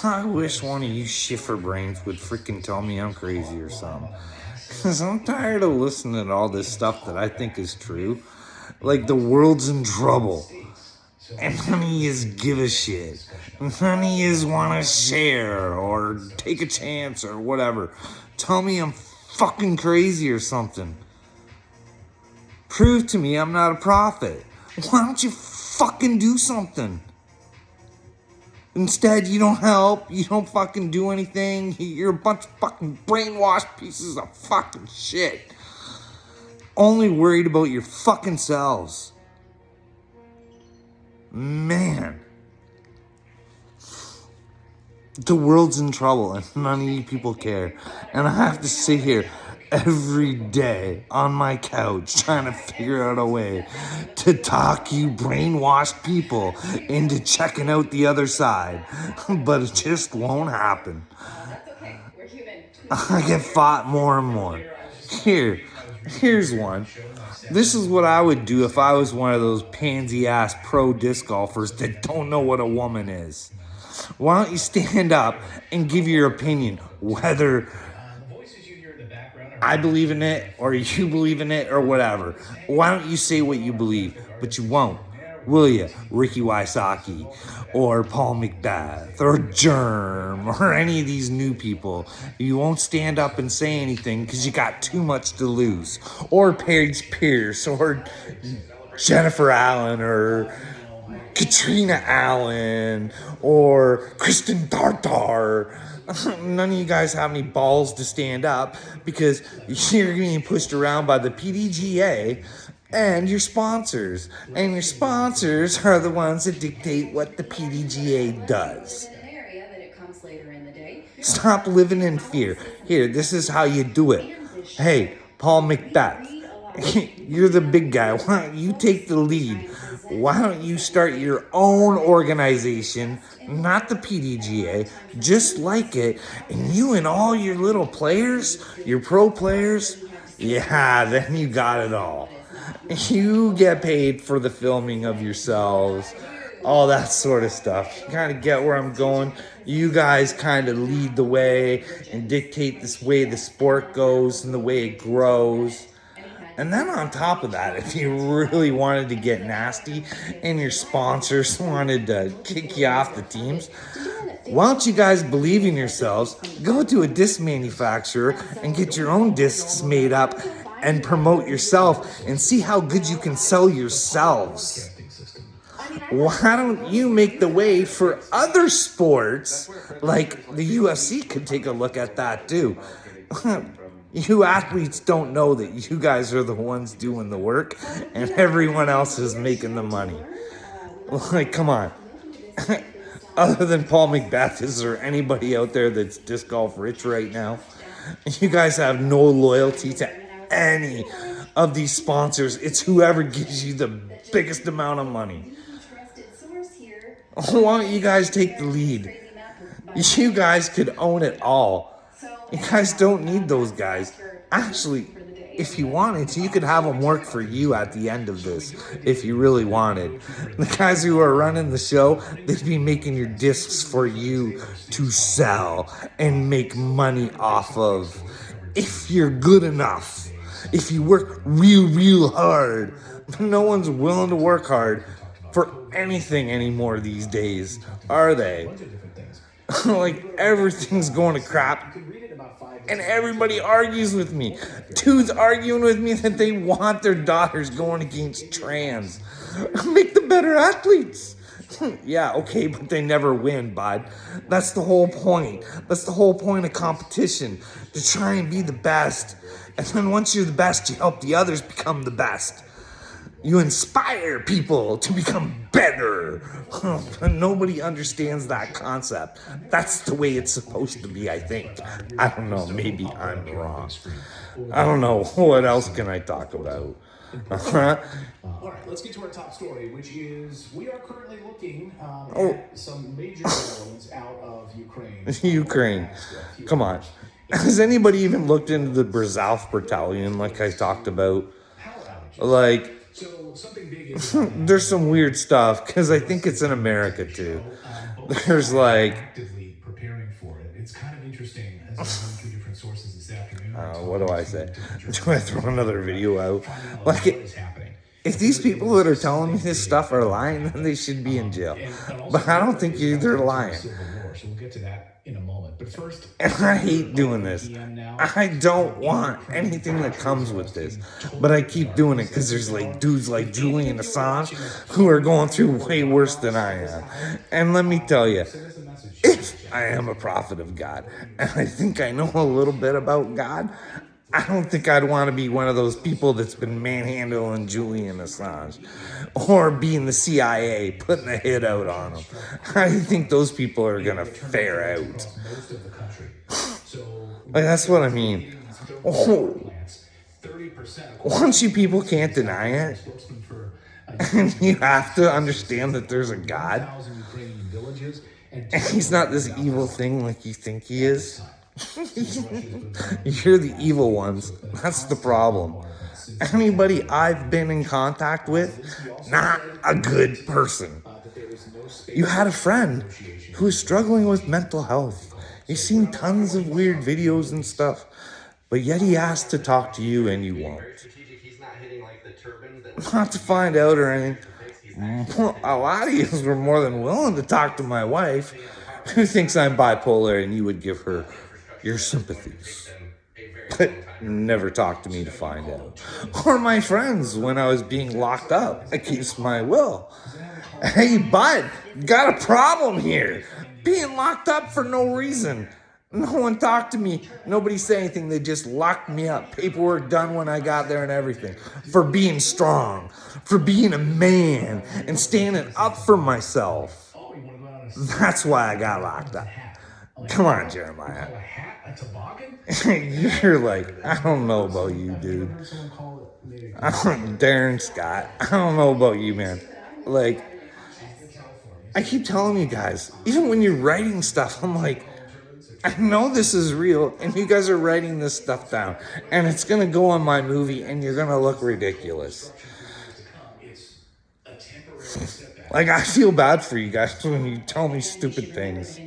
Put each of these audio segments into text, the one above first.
I wish one of you shiffer brains would freaking tell me I'm crazy or something. Because I'm tired of listening to all this stuff that I think is true. Like the world's in trouble. And none of yous give a shit. None of yous want to share or take a chance or whatever. Tell me I'm fucking crazy or something. Prove to me I'm not a prophet. Why don't you fucking do something? Instead, you don't help. You don't fucking do anything. You're a bunch of fucking brainwashed pieces of fucking shit. Only worried about your fucking selves. Man. The world's in trouble and none of you people care. And I have to sit here every day on my couch trying to figure out a way to talk you brainwashed people into checking out the other side. But it just won't happen. I get fought more and more. Here's one. This is what I would do if I was one of those pansy-ass pro disc golfers that don't know what a woman is. Why don't you stand up and give your opinion, whether I believe in it or you believe in it or whatever. Why don't you say what you believe? But you won't, will you? Ricky Wysocki or Paul McBeth or Germ or any of these new people. You won't stand up and say anything because you got too much to lose. Or Paige Pierce or Jennifer Allen or Katrina Allen or Kristen Tartar. None of you guys have any balls to stand up because you're getting pushed around by the PDGA and your sponsors. And your sponsors are the ones that dictate what the PDGA does. Stop living in fear. Here, this is how you do it. Hey, Paul McBeth, you're the big guy. Why don't you take the lead? Why don't you start your own organization, not the PDGA, just like it, and you and all your little players, your pro players, yeah, then you got it all. You get paid for the filming of yourselves, all that sort of stuff. You kind of get where I'm going. You guys kind of lead the way and dictate this way the sport goes and the way it grows. And then on top of that, if you really wanted to get nasty and your sponsors wanted to kick you off the teams, why don't you guys believe in yourselves, go to a disc manufacturer and get your own discs made up and promote yourself and see how good you can sell yourselves. Why don't you make the way for other sports, like the UFC could take a look at that too. You athletes don't know that you guys are the ones doing the work and everyone else is making the money. Like, come on. Other than Paul McBeth, is there anybody out there that's disc golf rich right now? You guys have no loyalty to any of these sponsors. It's whoever gives you the biggest amount of money. Why don't you guys take the lead? You guys could own it all. You guys don't need those guys. Actually, if you wanted to, you could have them work for you at the end of this, if you really wanted. The guys who are running the show, they'd be making your discs for you to sell and make money off of. If you're good enough, if you work real hard. No one's willing to work hard for anything anymore these days, are they? Like, everything's going to crap. And everybody argues with me. Dudes arguing with me that they want their daughters going against trans. Make them better athletes. Yeah, okay, but they never win, bud. That's the whole point. That's the whole point of competition. To try and be the best. And then once you're the best, you help the others become the best. You inspire people to become better. Nobody understands that concept. That's the way it's supposed to be, I think. I don't know. Maybe I'm wrong. I don't know. What else can I talk about? All right, let's get to our top story, which is we are currently looking at some major developments out of Ukraine. Ukraine. Come on. Has anybody even looked into the Brzezów battalion like I talked about? Like, So something big is about There's some weird stuff because I think it's in America too. There's like, actively preparing for it. It's kind of interesting as I went through different sources this afternoon. what do I say? Do I throw another video out? Like Like, what is happening. if these people that are telling me this stuff are lying, then they should be in jail. But I don't think they're lying. So we'll get to that in a moment. But first, And I hate doing this. I don't want anything that comes with this. But I keep doing it because there's like dudes like Julian Assange who are going through way worse than I am. And let me tell you, if I am a prophet of God, and I think I know a little bit about God, I don't think I'd want to be one of those people that's been manhandling Julian Assange or being the CIA putting a hit out on him. I think those people are going to fare out. Like, that's what I mean. Oh, once you people can't deny it, and you have to understand that there's a God, and he's not this evil thing like you think he is. You're the evil ones. That's the problem. Anybody I've been in contact with, not a good person. You had a friend who was struggling with mental health. You've seen tons of weird videos and stuff, but yet he asked to talk to you and you won't. Not to find out or anything. A lot of you were more than willing to talk to my wife, who thinks I'm bipolar, and you would give her your sympathies. But never talk to me to find out. Or my friends when I was being locked up against my will. Hey, bud, got a problem here. Being locked up for no reason. No one talked to me. Nobody said anything. They just locked me up. Paperwork done when I got there and everything. For being strong. For being a man and standing up for myself. That's why I got locked up. Come on, Jeremiah. You're like, I don't know about you, dude. Darren Scott. I don't know about you, man. Like, I keep telling you guys, even when you're writing stuff, I'm like, I know this is real, and you guys are writing this stuff down, and it's going to go on my movie, and you're going to look ridiculous. Like, I feel bad for you guys when you tell me stupid things.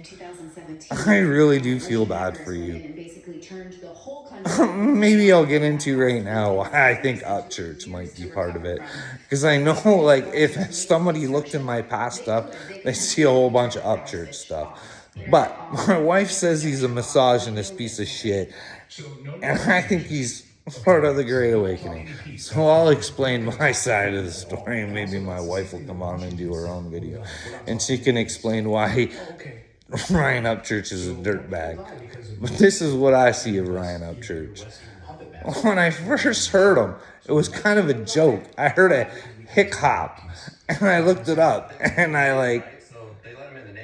I really do feel bad for you. Maybe I'll get into right now why I think Upchurch might be part of it. Because I know, like, if somebody looked in my past stuff, they see a whole bunch of Upchurch stuff. But my wife says he's a misogynist piece of shit. And I think he's part of the Great Awakening. So I'll explain my side of the story, and maybe my wife will come on and do her own video. And she can explain why Ryan Upchurch is a dirtbag. But this is what I see of Ryan Upchurch. When I first heard him, it was kind of a joke. I heard a hick hop, and I looked it up, and I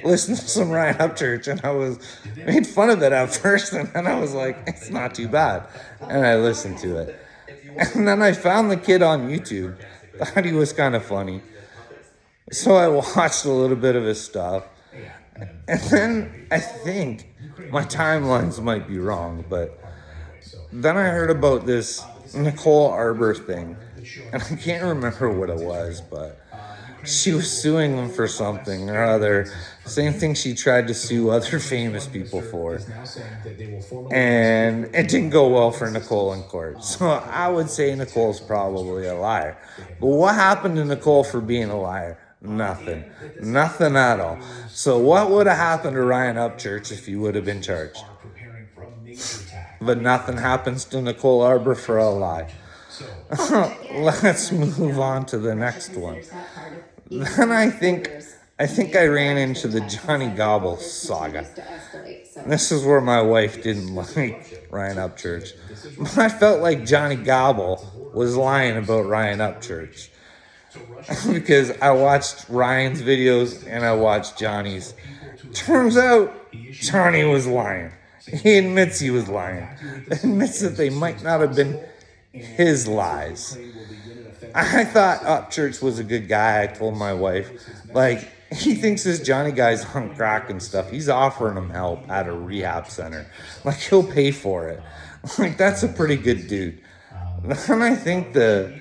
listened to some Ryan Upchurch, and I was made fun of it at first, and then I was like, it's not too bad. And I listened to it. And then I found the kid on YouTube, thought he was kind of funny. So I watched a little bit of his stuff. And then I think my timelines might be wrong, but then I heard about this Nicole Arbor thing, and I can't remember what it was, but she was suing them for something or other. Same thing she tried to sue other famous people for. And it didn't go well for Nicole in court. So I would say Nicole's probably a liar. But what happened to Nicole for being a liar? Nothing. Nothing at all. So what would have happened to Ryan Upchurch if he would have been charged? But nothing happens to Nicole Arbor for a lie. Let's move on to the next one. Then I think I ran into the Johnny Gobble saga. This is where my wife didn't like Ryan Upchurch. But I felt like Johnny Gobble was lying about Ryan Upchurch. Because I watched Ryan's videos and I watched Johnny's. Turns out Johnny was lying. He admits he was lying. Admits that they might not have been his lies. I thought Upchurch was a good guy. I told my wife, he thinks this Johnny guy's on crack and stuff. He's offering him help at a rehab center. He'll pay for it. That's a pretty good dude. Then I think the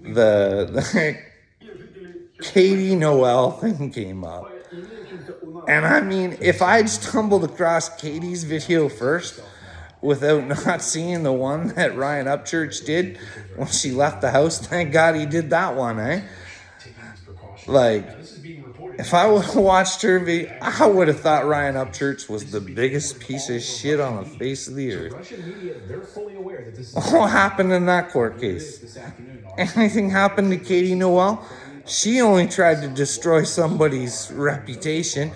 the Katie Noel thing came up. And I mean, if I'd stumbled across Katie's video first without not seeing the one that Ryan Upchurch did when she left the house, thank God he did that one, eh? Like, if I would have watched her video, I would have thought Ryan Upchurch was the biggest piece of shit on the face of the earth. What happened in that court case? Anything happened to Katie Noel? She only tried to destroy somebody's reputation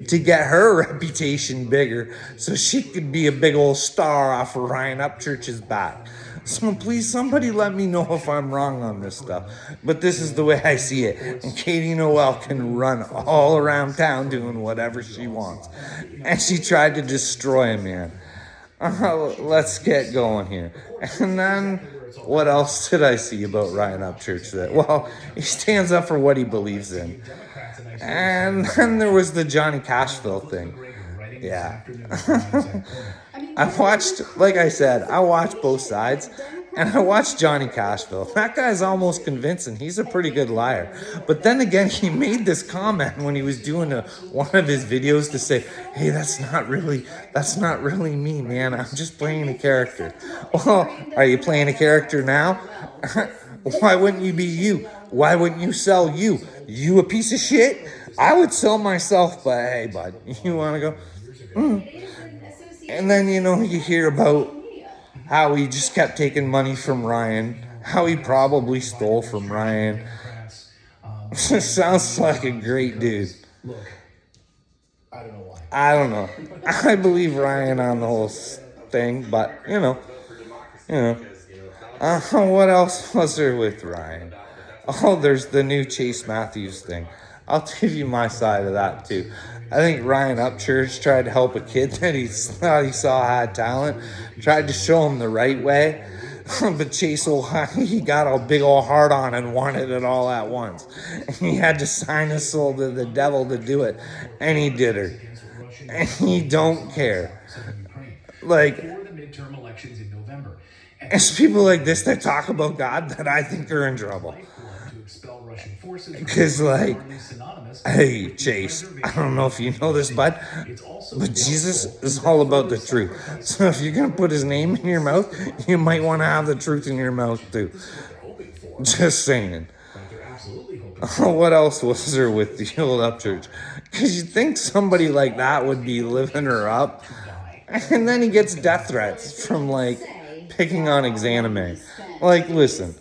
to get her reputation bigger so she could be a big old star off of Ryan Upchurch's back. So please, somebody let me know if I'm wrong on this stuff. But this is the way I see it. And Katie Noel can run all around town doing whatever she wants. And she tried to destroy a man. Let's get going here. And then, what else did I see about Ryan Upchurch? Well, he stands up for what he believes in. And then there was the Johnny Cashville thing. Yeah. I watched, like I said, I watched both sides. And I watched Johnny Cashville. That guy's almost convincing. He's a pretty good liar. But then again, he made this comment when he was doing one of his videos to say, hey, that's not really me, man. I'm just playing a character. Well, are you playing a character now? Why wouldn't you be you? Why wouldn't you sell you? You a piece of shit? I would sell myself, but hey, bud, you want to go? And then, you hear about how he just kept taking money from Ryan, how he probably stole from Ryan. Sounds like a great dude. I don't know. I believe Ryan on the whole thing, but, what else was there with Ryan? Oh, there's the new Chase Matthews thing. I'll give you my side of that, too. I think Ryan Upchurch tried to help a kid that he thought he saw had talent, tried to show him the right way, but Chase, he got a big old heart on and wanted it all at once. He had to sign his soul to the devil to do it, and he did it. And he don't care. Like, it's people like this that talk about God that I think are in trouble. Because, like, hey, Chase, I don't know if you know this, bud, but Jesus is all about the truth. So if you're going to put his name in your mouth, you might want to have the truth in your mouth, too. Just saying. What else was there with the old Upchurch? Because you'd think somebody like that would be living her up. And then he gets death threats from, like, picking on Exanime. Like, listen.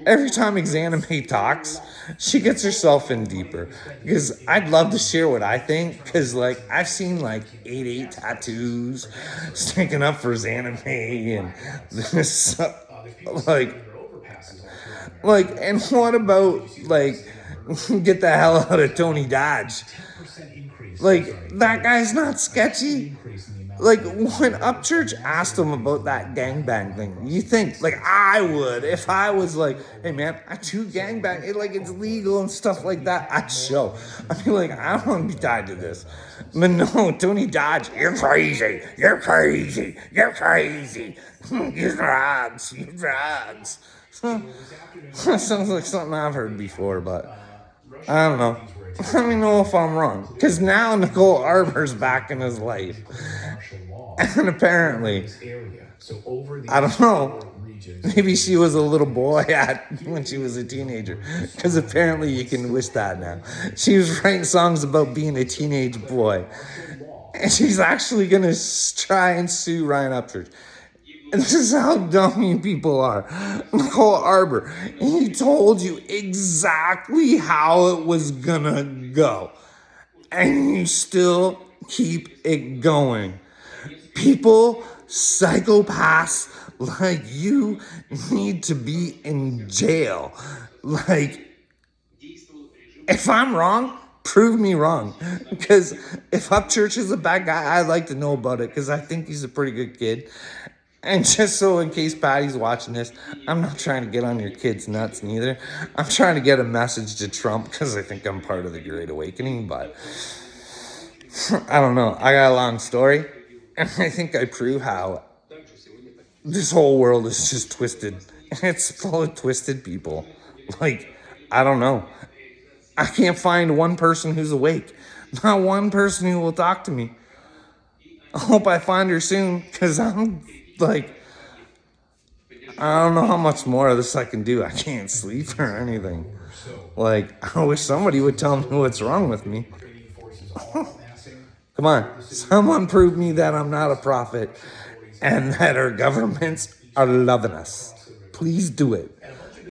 Every time Exanime talks, she gets herself in deeper. Because I'd love to share what I think. Because, like, I've seen, like, 8 tattoos sticking up for Exanime. And this, like, and what about, like, get the hell out of Tony Dodge? Like, that guy's not sketchy. Like, when Upchurch asked him about that gangbang thing, you think, like, I would, if I was like, hey, man, I do gangbang, it's legal and stuff like that, I'd show. I'd be like, I don't want to be tied to this. But no, Tony Dodge, you're crazy, you drugs. Sounds like something I've heard before, but I don't know. Let me know if I'm wrong. Because now Nicole Arbour's back in his life. And apparently, I don't know, maybe she was a little boy when she was a teenager. Because apparently you can wish that now. She was writing songs about being a teenage boy. And she's actually going to try and sue Ryan Upchurch. And this is how dumb you people are. Nicole Arbour, he told you exactly how it was gonna go. And you still keep it going. People, psychopaths like you need to be in jail. Like, if I'm wrong, prove me wrong. Because if Upchurch is a bad guy, I'd like to know about it. Because I think he's a pretty good kid. And just so in case Patty's watching this, I'm not trying to get on your kids' nuts neither. I'm trying to get a message to Trump because I think I'm part of the Great Awakening. But I don't know. I got a long story. And I think I prove how this whole world is just twisted It's full of twisted people. Like, I don't know. I can't find one person who's awake. Not one person who will talk to me. I hope I find her soon, because I'm like, I don't know how much more of this I can do. I can't sleep or anything. Like, I wish somebody would tell me what's wrong with me. Come on, someone prove me that I'm not a prophet and that our governments are loving us. Please do it.